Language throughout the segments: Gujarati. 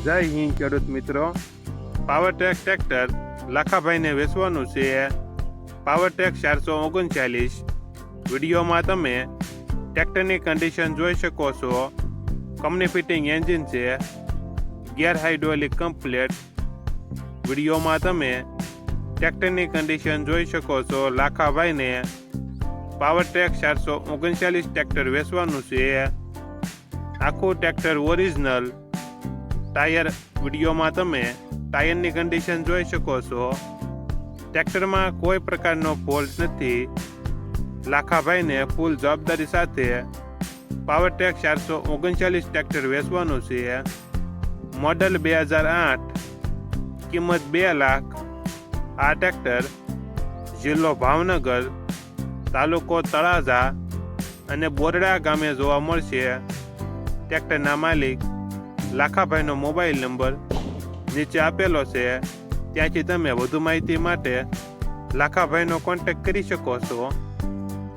જય હિન્દ ખેડૂત મિત્રો। પાવરટેક ટ્રેક્ટર લાખાભાઈને વેચવાનું છે। પાવરટેક 439। વિડીયોમાં તમે ટ્રેક્ટરની કન્ડિશન જોઈ શકો છો। કંપની ફિટિંગ એન્જિન છે, ગિયર હાઇડ્રોલિક કમ્પ્લેટ। વિડીયોમાં તમે ટ્રેક્ટરની કન્ડિશન જોઈ શકો છો। લાખાભાઈને પાવરટેક 439 ટ્રેક્ટર વેચવાનું છે। આખું ટ્રેક્ટર ઓરિજિનલ ટાયર। વિડીયોમાં તમે ટાયરની કન્ડિશન જોઈ શકો છો। ટ્રેક્ટરમાં કોઈ પ્રકારનો ફોલ્ટ નથી। લાખાભાઈને ફૂલ જવાબદારી સાથે પાવરટેક 439 ટ્રેક્ટર વેચવાનું છે। મોડલ 2008, કિંમત 2 લાખ। આ ટ્રેક્ટર જિલ્લો ભાવનગર, તાલુકો તળાજા અને બોરડા ગામે જોવા મળશે। ટ્રેક્ટરના માલિક લાખાભાઈનો મોબાઈલ નંબર નીચે આપેલો છે, ત્યાંથી તમે વધુ માહિતી માટે લાખાભાઈનો કોન્ટેક્ટ કરી શકો છો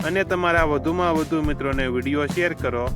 અને તમારા વધુમાં વધુ મિત્રોને વિડીયો શેર કરો।